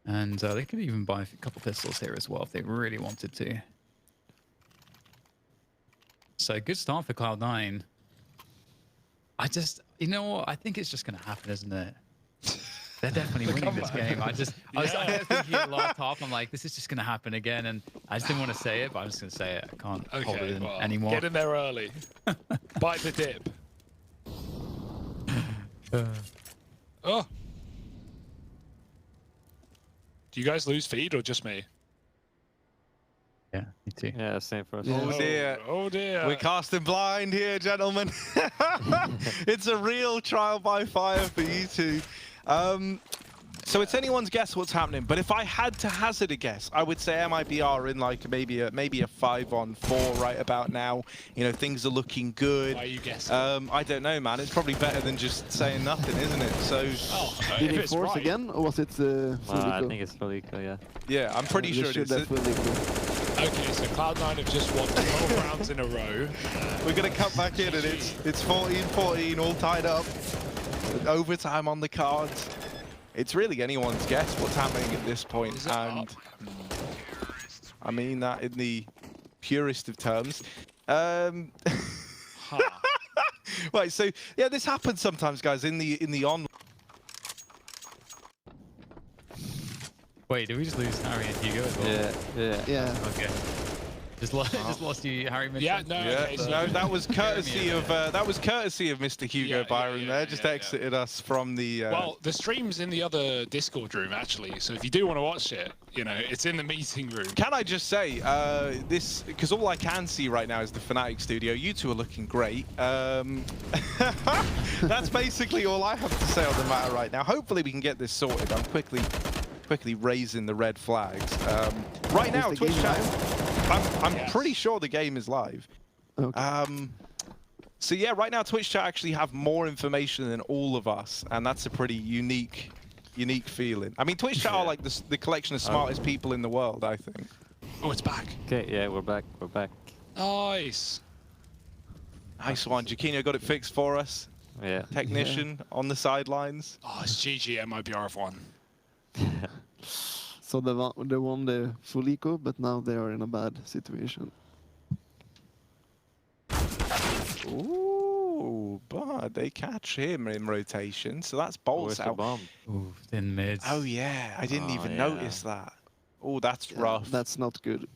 and they could even buy a couple pistols here as well if they really wanted to. So good start for Cloud9. You know what? I think it's just gonna happen, isn't it? They're definitely winning this game. I was thinking it locked off. I'm like, this is just going to happen again. And I just didn't want to say it, but I'm just going to say it. I can't hold it in anymore. Get in there early. Bite the dip. Oh. Do you guys lose feed or just me? Yeah, me too. Yeah, same for us. Yeah. Oh dear. Oh dear. We're casting blind here, gentlemen. It's a real trial by fire for you two. So it's anyone's guess what's happening, but if I had to hazard a guess, I would say MIBR in like maybe a 5-on-4 right about now. You know, things are looking good. Why are you guessing? I don't know, man. It's probably better than just saying nothing, isn't it? So Did if he it's force right. again, or was it I Vertigo? think it's Vertigo, yeah. yeah, I'm pretty sure it is. Okay, so Cloud9 have just won 12 rounds in a row. We're gonna come back in, and it's 14-14, all tied up. Overtime on the cards. It's really anyone's guess what's happening at this point, and I mean that in the purest of terms. Right, so yeah, this happens sometimes, guys. In the on. Wait, did we just lose Harry and Hugo as well? Yeah. Okay. Just lost you, Harry. Mitchell? Yeah, no, Yeah, okay, so no, that was courtesy of Yeah. Mr. Hugo Yeah, Byron yeah, there. Just yeah. exited us from the. well, the stream's in the other Discord room, actually, so if you do want to watch it, you know, it's in the meeting room. Can I just say, this, because all I can see right now is the Fnatic studio. You two are looking great. That's basically all I have to say on the matter right now. Hopefully we can get this sorted. I'm quickly raising the red flags. Right now, the Twitch game chat, I'm Yes. pretty sure the game is live. Okay. So yeah, right now Twitch chat actually have more information than all of us, and that's a pretty unique feeling. I mean, Twitch chat are like the collection of smartest people in the world, I think. Oh, it's back. Okay, yeah, we're back. We're back. Nice. Nice one. Giacchino got it fixed for us. Yeah. Technician on the sidelines. Oh, it's GG MIBR have won. So they won the full eco, but now they are in a bad situation. Ooh, but they catch him in rotation, so that's bolts Where's the out. bomb? Ooh, in mid. Oh yeah, I didn't Oh, even yeah. notice that. Oh, that's Yeah, rough. That's not good.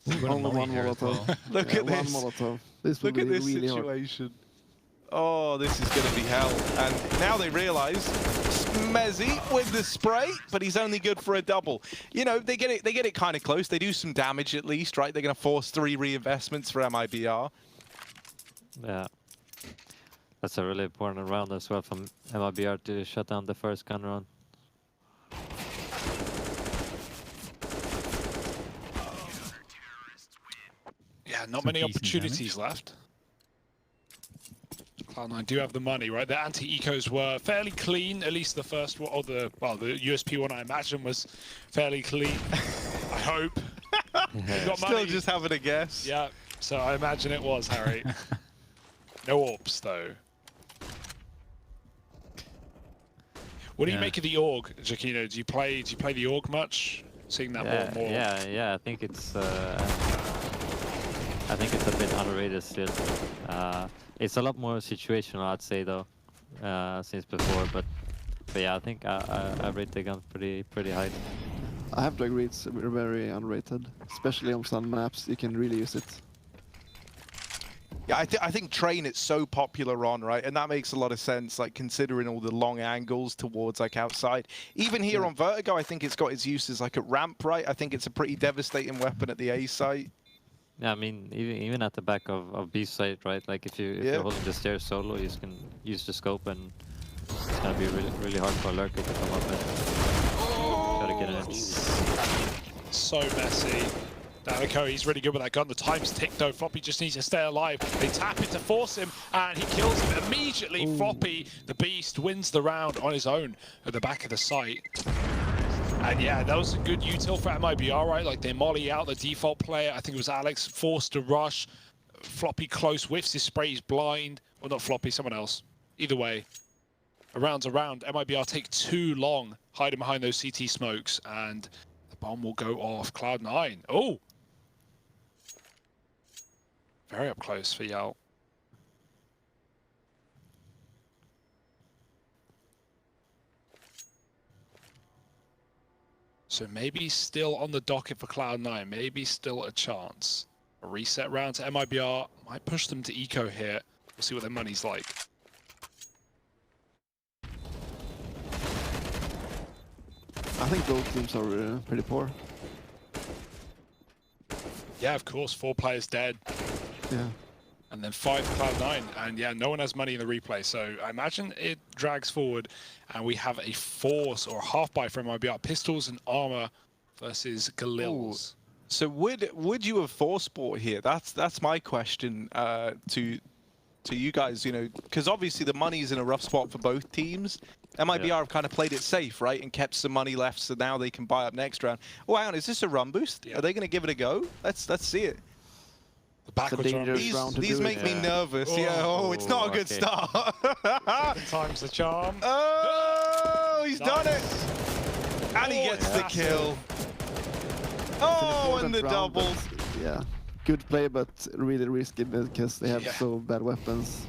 We've got a Only molly one here as Molotov. well. Look Yeah, at this. One Molotov. This will Look at be this really hard. situation. Oh, this is going to be hell. And now they realise Mezzy with the spray, but he's only good for a double. You know, they get it kind of close. They do some damage at least, right? They're going to force 3 reinvestments for MIBR. Yeah. That's a really important round as well from MIBR to shut down the first gun run. Yeah, not Some many decent opportunities left. Cloud9 do have the money, right? The anti-ecos were fairly clean, at least the first one, or the USP one I imagine was fairly clean. I hope. You've got Still money. just having a guess. Yeah, so I imagine it was, Harry. No AWPs, though. What do you make of the Org, Giacchino? Do you play the Org much? Seeing that more and more. Yeah. I think it's a bit underrated still. It's a lot more situational, I'd say, though, since before. But yeah, I think I rate the gun pretty high. I have to agree, it's very underrated, especially on some maps. You can really use it. Yeah, I think train it's so popular on, right? And that makes a lot of sense, like considering all the long angles towards like outside. Even here on Vertigo, I think it's got its uses like at ramp, right? I think it's a pretty devastating weapon at the A site. Yeah, I mean, even at the back of B site, right? Like if you're holding the stairs solo, you can use the scope, and it's gonna be really hard for a lurker to come up and try to get an edge. So messy. Danico, he's really good with that gun. The time's ticked though. Floppy just needs to stay alive. They tap it to force him, and he kills him immediately. Ooh. Floppy, the beast, wins the round on his own at the back of the site. And yeah, that was a good util for MIBR, right? Like they molly out the default player. I think it was Alex, forced to rush. Floppy close, whiffs his spray, he's blind. Well, not Floppy, someone else. Either way, a round's a round. MIBR take too long hiding behind those CT smokes, and the bomb will go off. Cloud9. Oh! Very up close for Yao. So maybe still on the docket for Cloud9, maybe still a chance. A reset round to MIBR might push them to eco here. We'll see what their money's like. I think both teams are pretty poor. Yeah, of course, 4 players dead. Yeah. And then 5 Cloud9, and yeah, no one has money in the replay, so I imagine it drags forward, and we have a force or half buy from MIBR. Pistols and armor versus Galils. So would you have force bought here? That's my question to you guys. You know, because obviously the money's in a rough spot for both teams. MIBR have kind of played it safe, right, and kept some money left, so now they can buy up next round. Oh, hang on, is this a run boost? Yeah. Are they going to give it a go? Let's see it. The backwards run. These make me nervous. Oh, yeah. Oh, it's not a good start. Time's the charm. Oh, he's done it. And he gets the kill. Oh, and the double. Yeah. Good play, but really risky because they have so bad weapons.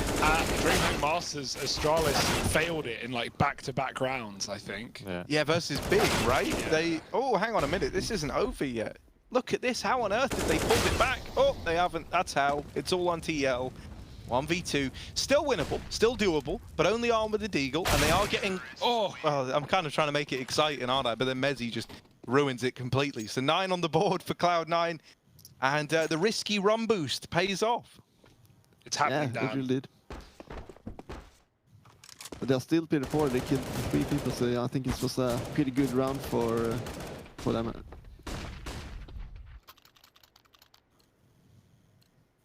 DreamHack Masters, Astralis failed it in like back-to-back rounds, I think. Yeah, versus Big, right? Yeah. Oh, hang on a minute. This isn't over yet. Look at this. How on earth did they pull it back? Oh, they haven't. That's how. It's all on TL. 1v2. Still winnable. Still doable. But only armed with the Deagle. And they are getting... Oh, I'm kind of trying to make it exciting, aren't I? But then Mezzi just ruins it completely. So 9 on the board for Cloud9. And the risky run boost pays off. It's happening it really did. But they're still pretty poor. They killed 3 people, so I think it was a pretty good round for them.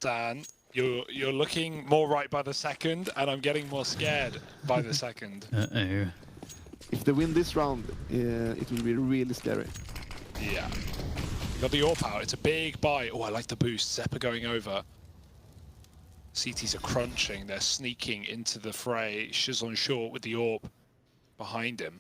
Dan, you're looking more right by the second, and I'm getting more scared by the second. Uh-oh. If they win this round, it will be really scary. Yeah. You got the AWP out. It's a big buy. Oh, I like the boost. Zeppa going over. CTs are crunching. They're sneaking into the fray. Shiz on short with the AWP behind him.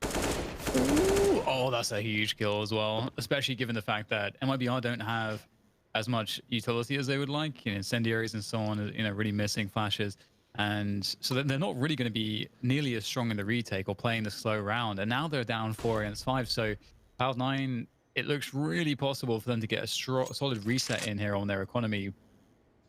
Ooh, oh, that's a huge kill as well, especially given the fact that MIBR don't have as much utility as they would like, you know, incendiaries and so on, you know, really missing flashes. And so they're not really going to be nearly as strong in the retake or playing the slow round. And now they're down 4 against 5. So Cloud9, it looks really possible for them to get a solid reset in here on their economy.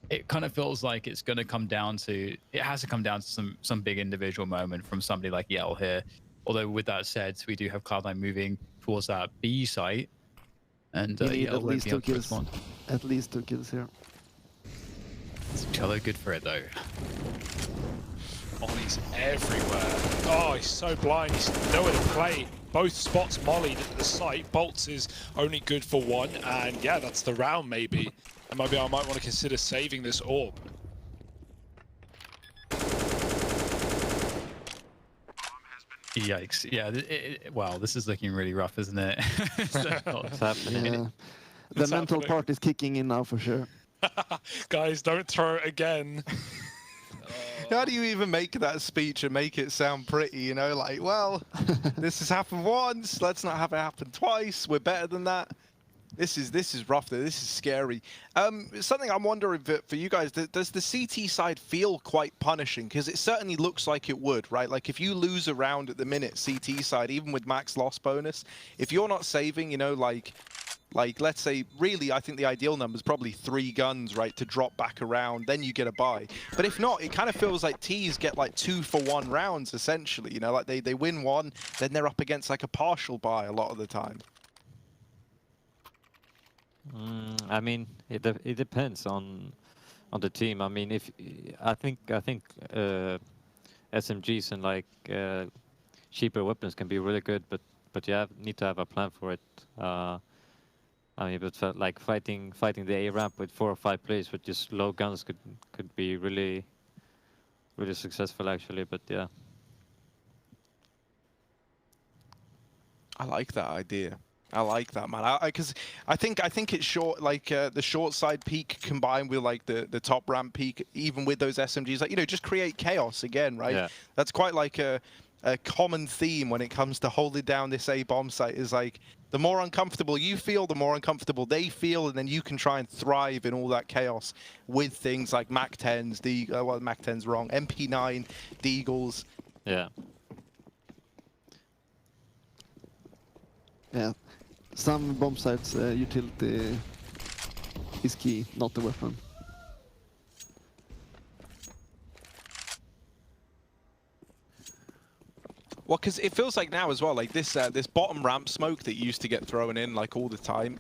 It kind of feels like it's going to come down to, it has to come down to some big individual moment from somebody like Yell here. Although with that said, we do have Cloud9 moving towards that B site. And you need at least 2 kills. At least 2 kills here. Cello good for it though. Ollie's everywhere. Oh, he's so blind. He's nowhere to play. Both spots mollied at the site. Bolts is only good for 1. And yeah, that's the round maybe. And maybe I might want to consider saving this orb. Yikes. Yeah, wow, this is looking really rough, isn't it? What's happening? Yeah. The mental part is kicking in now for sure. Guys, don't throw it again. How do you even make that speech and make it sound pretty? You know, like, well, this has happened once. Let's not have it happen twice. We're better than that. This is rough. Though. This is scary. Something I'm wondering for you guys: does the CT side feel quite punishing? Because it certainly looks like it would, right? Like if you lose a round at the minute, CT side, even with max loss bonus, if you're not saving, you know, like let's say, really, I think the ideal number is probably 3 guns, right, to drop back around, then you get a buy. But if not, it kind of feels like T's get like 2-for-1 rounds, essentially. You know, like they win one, then they're up against like a partial buy a lot of the time. I mean, it depends on the team. I mean, I think SMGs and like cheaper weapons can be really good, but you need to have a plan for it. I mean, but like fighting the A ramp with 4 or 5 players with just low guns could be really successful actually. But yeah, I like that idea. I like that, man. Because I think it's short, like the short side peak combined with like the top ramp peak, even with those SMGs, like, you know, just create chaos again, right? Yeah. That's quite like a common theme when it comes to holding down this A bomb site. Is like the more uncomfortable you feel, the more uncomfortable they feel, and then you can try and thrive in all that chaos with things like MAC-10s, well, MAC-10's wrong, MP9, Deagles. yeah. Yeah. Some bomb sites utility is key, not the weapon. Well, because it feels like now as well, like this this bottom ramp smoke that used to get thrown in like all the time,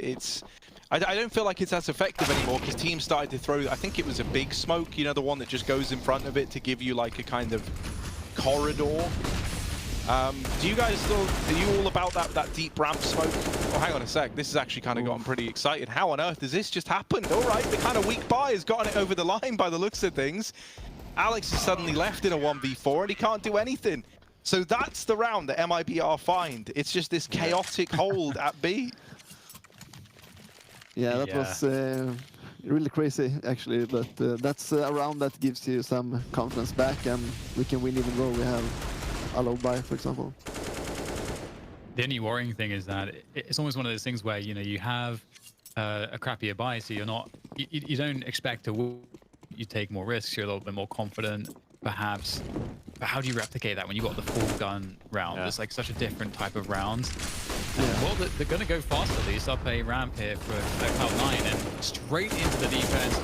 I don't feel like it's as effective anymore because teams started to throw, I think it was a big smoke, you know, the one that just goes in front of it to give you like a kind of corridor. Do you guys still, are you all about that deep ramp smoke? Oh, hang on a sec, this has actually kind of gotten pretty excited. How on earth has this just happened? All right, the kind of weak buy has gotten it over the line by the looks of things. Alex is suddenly left in a 1v4 and he can't do anything. So that's the round that MIBR find. It's just this chaotic hold at B. Yeah, that was really crazy actually, but that's a round that gives you some confidence back, and we can win even though we have a low buy, for example. The only worrying thing is that it's almost one of those things where, you know, you have a crappier buy, so you're not, you don't expect to win. You take more risks, you're a little bit more confident, perhaps. But how do you replicate that when you got the full gun round? Yeah. It's like such a different type of round. Well, they're going to go fast at least up a ramp here for Cloud9 and straight into the defense.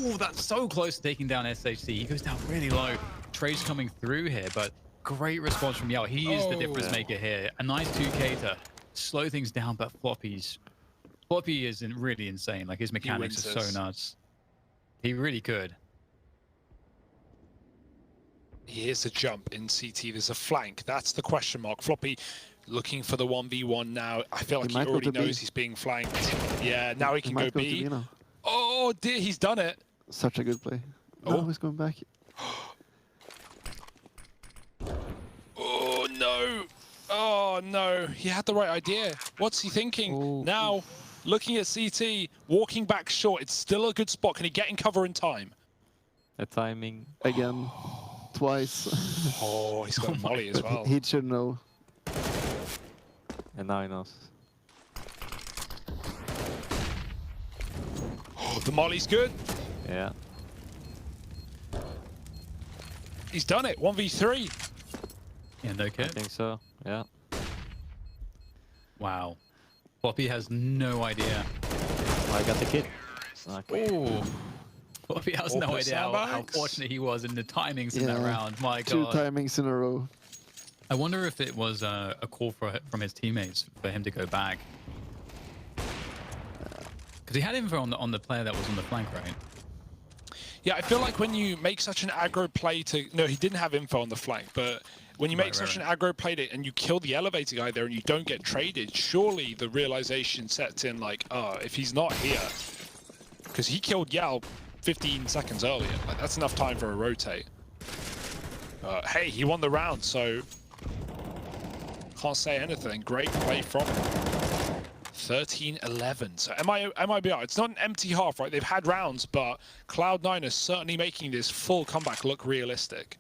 Ooh, that's so close to taking down SHC. He goes down really low. Trade's coming through here, but great response from Yao. He is the difference maker here. A nice 2K to slow things down, but Floppy is really insane. Like his mechanics are so nuts. He really could. Here's a jump in CT. There's a flank. That's the question mark. Floppy looking for the 1v1 now. I feel like he already knows he's being flanked. Yeah, now he can go B. Oh dear, he's done it. Such a good play. Oh, he's going back. Oh no. Oh no. He had the right idea. What's he thinking? Oh. Now, looking at CT, walking back short. It's still a good spot. Can he get in cover in time? The timing. Again. Twice. Oh, he's got a molly as well. He should know. And now he knows. Oh, the molly's good. Yeah. He's done it. 1v3. Yeah, no I kid. think so. Yeah. Wow. Floppy has no idea. I got the kid. Okay. Oh. Floppy has no idea how sandbags. fortunate he was in the timings in that round. My Two God. timings in a row. I wonder if it was a call from his teammates for him to go back. Because he had info on the player that was on the flank, right? Yeah, I feel like when you make such an aggro play to... No, he didn't have info on the flank, but when you make such an aggro play to, and you kill the elevator guy there and you don't get traded, surely the realization sets in like, oh, if he's not here... Because he killed Yao 15 seconds earlier. Like, that's enough time for a rotate. Hey, he won the round, so... Can't say anything. Great play from him. 13-11. So MIBR, it's not an empty half, right? They've had rounds, but Cloud9 is certainly making this full comeback look realistic.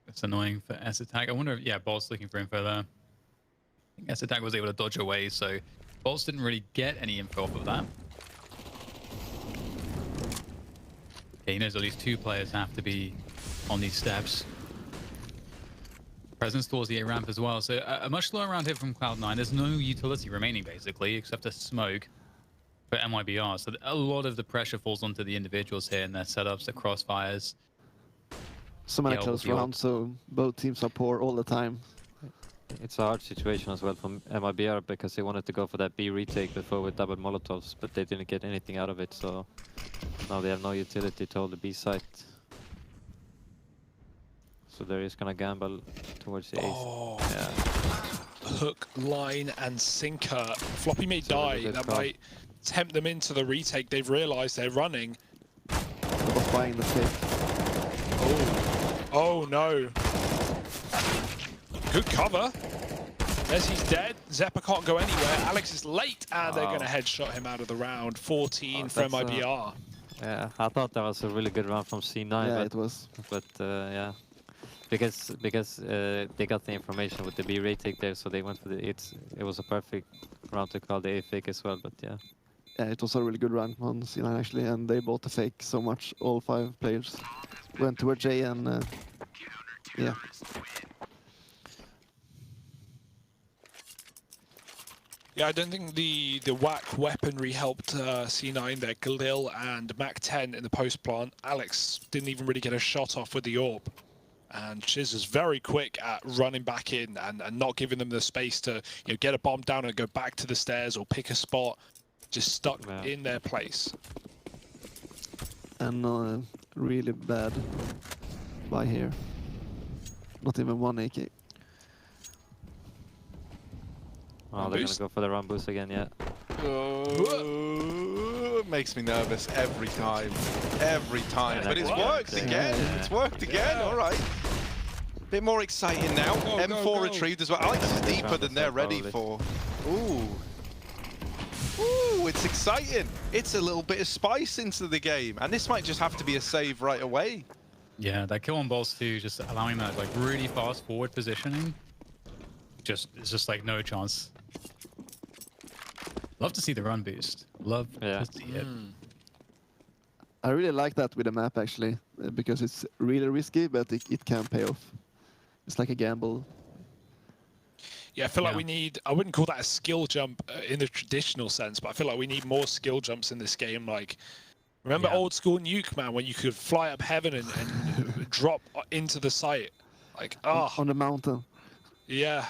It's annoying for S-Attack. I wonder if, yeah, Bolt's looking for info there. I think S-Attack was able to dodge away, so Bolts didn't really get any info off of that. Okay, he knows at least 2 players have to be on these steps. Presence towards the A ramp as well, so a much slower round here from Cloud9. There's no utility remaining, basically, except a smoke for MIBR. So a lot of the pressure falls onto the individuals here in their setups, their crossfires. So many close rounds, so both teams are poor all the time. It's a hard situation as well for MIBR because they wanted to go for that B retake before with double Molotovs, but they didn't get anything out of it, so now they have no utility to hold the B site. So they're just gonna gamble towards the ace. Oh, yeah. Hook, line, and sinker. Floppy may die. That might tempt them into the retake. They've realized they're running. I was buying the fake. Oh no. Good cover. He's dead. Zeppa can't go anywhere. Alex is late, and they're going to headshot him out of the round. 14 for MIBR. Yeah, I thought that was a really good round from C9. Yeah, but, it was. But yeah, because they got the information with the B retake there, so they went for the. It was a perfect round to call the A fake as well. But yeah. Yeah, it was a really good run on C9 actually, and they bought the fake so much. All 5 players went towards J, and yeah. Yeah, I don't think the whack weaponry helped C9 there. Galil and Mac-10 in the post plant. Alex didn't even really get a shot off with the orb. And Chiz is very quick at running back in and not giving them the space to get a bomb down and go back to the stairs or pick a spot. Just stuck in their place. And really bad buy here. Not even 1 AK. Oh, they're gonna go for the run boost again, yeah. It makes me nervous every time. Every time. Yeah, but it's worked. worked again. Yeah. It's worked again. All right. Bit more exciting now. M4 retrieved as well. Alex is deeper than they're ready for. Ooh. Ooh, it's exciting. It's a little bit of spice into the game. And this might just have to be a save right away. Yeah, that kill on Bolts too, just allowing that like really fast forward positioning. It's just like no chance. Love to see the run boost. Love to see it. I really like that with the map actually, because it's really risky, but it can pay off. It's like a gamble. Yeah, I feel like we need, I wouldn't call that a skill jump in the traditional sense, but I feel like we need more skill jumps in this game. Like, remember old school Nuke, man, when you could fly up heaven and drop into the site? Like, on the mountain. Yeah.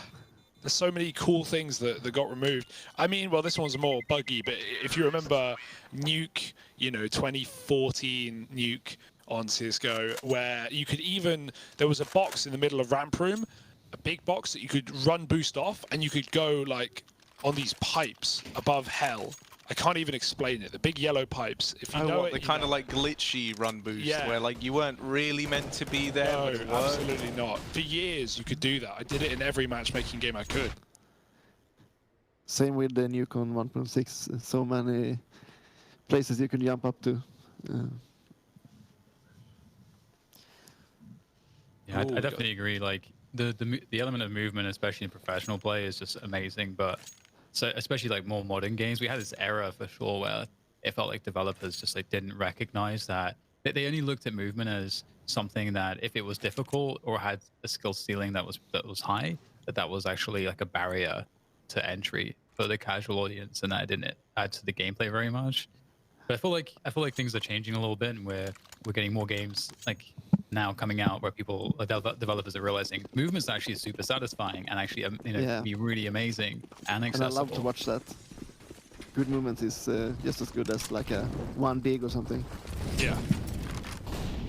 There's so many cool things that got removed. I mean, well, this one's more buggy, but if you remember Nuke, 2014 Nuke on CSGO, where you could even, there was a box in the middle of ramp room, a big box that you could run boost off, and you could go like on these pipes above hell. I can't even explain it. The big yellow pipes. If you know it, the kind of like glitchy run boost, where like you weren't really meant to be there. No, but it absolutely not. For years, you could do that. I did it in every matchmaking game I could. Same with the Nuke on 1.6. So many places you can jump up to. Yeah, I definitely agree. Like the element of movement, especially in professional play, is just amazing. But so especially like more modern games, we had this era for sure where it felt like developers just like didn't recognize that they only looked at movement as something that if it was difficult or had a skill ceiling that was high, that was actually like a barrier to entry for the casual audience, and that didn't add to the gameplay very much. But I feel like things are changing a little bit, and we're getting more games like now coming out where developers are realizing movement's actually super satisfying and actually be really amazing and accessible. And I love to watch that. Good movement is just as good as like a one dig or something. Yeah.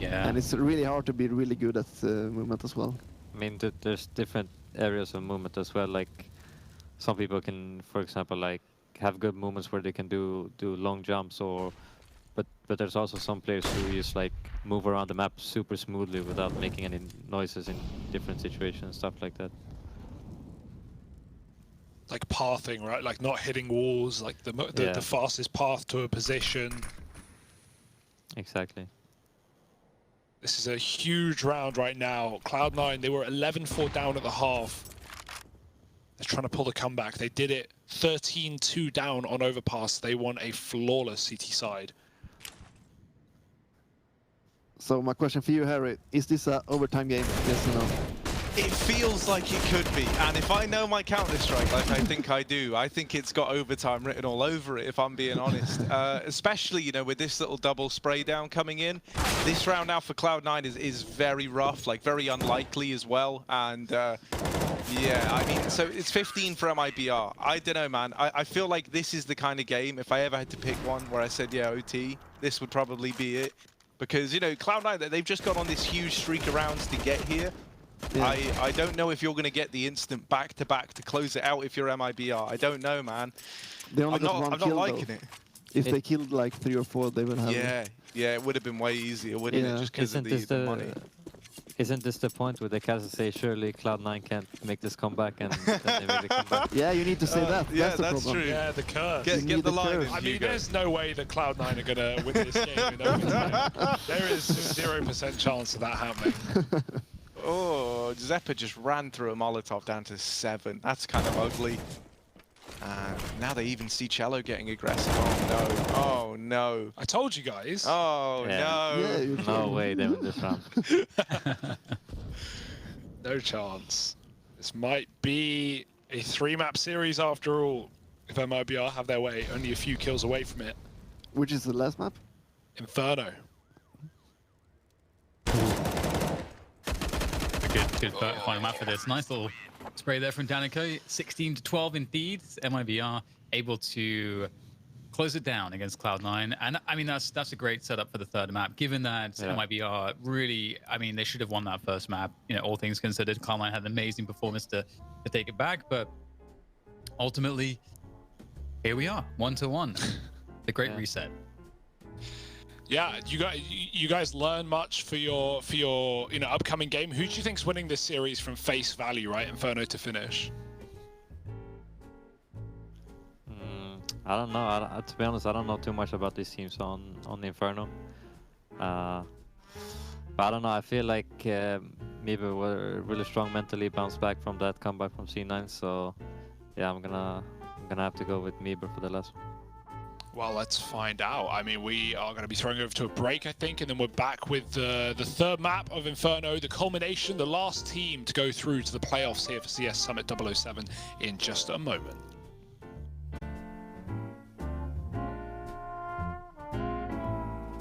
Yeah. And it's really hard to be really good at movement as well. I mean, there's different areas of movement as well. Like some people can, for example, like have good movements where they can do long jumps, or but there's also some players who just like move around the map super smoothly without making any noises in different situations, stuff like that. Like pathing, right? Like not hitting walls, like the fastest path to a position. Exactly. This is a huge round right now. Cloud9, they were 11-4 down at the half. They're trying to pull the comeback. They did it 13-2 down on overpass. They won a flawless CT side. So my question for you, Harry, is this an overtime game? Yes or no? It feels like it could be, and if I know my Counter-Strike like I think I do, I think it's got overtime written all over it, if I'm being honest. Especially, you know, with this little double spray down coming in. This round now for Cloud9 is very rough, like very unlikely as well. And yeah, I mean, so it's 15 for MIBR. I don't know, man. I feel like this is the kind of game, if I ever had to pick one where I said, yeah, OT, this would probably be it. Because, you know, Cloud9, they've just gone on this huge streak of rounds to get here. Yeah. I don't know if you're going to get the instant back-to-back to close it out if you're MIBR. I don't know, man. They only got one I'm kill, not liking though. it. If they killed like 3 or 4, they would have... Yeah, it would have been way easier, wouldn't it? Just because of the money. Isn't this the point where they can say, surely Cloud9 can't make this comeback, and then they make the comeback? Yeah, you need to say that. Yeah, that's the true. Yeah, the curse. Get the line in, I mean, Hugo. there's no way that Cloud9 are going to win this game in overtime. There is 0% chance of that happening. Oh, Zeppa just ran through a Molotov down to 7. That's kind of ugly. Now they even see Cello getting aggressive. Oh no. Oh no. I told you guys. Oh no. Yeah, No way they win this round. No chance. This might be a 3-map series after all. If MIBR have their way, only a few kills away from it. Which is the last map? Inferno. Good final map for this. Nice little spray there from Danica. 16-12 indeed. MIBR able to close it down against Cloud9. And I mean, that's a great setup for the third map, given that MIBR really, I mean, they should have won that first map. You know, all things considered, Cloud9 had an amazing performance to take it back. But ultimately, here we are, 1-1. The great reset. Yeah, you guys learn much for your upcoming game. Who do you think's winning this series from face value, right? Inferno to finish. I don't know. To be honest, I don't know too much about these teams on Inferno. But I don't know. I feel like MIBR were really strong mentally, bounced back from that comeback from C9. So yeah, I'm gonna have to go with MIBR for the last one. Well, let's find out. I mean, we are going to be throwing over to a break, I think, and then we're back with the third map of Inferno, the culmination, the last team to go through to the playoffs here for CS Summit 007 in just a moment.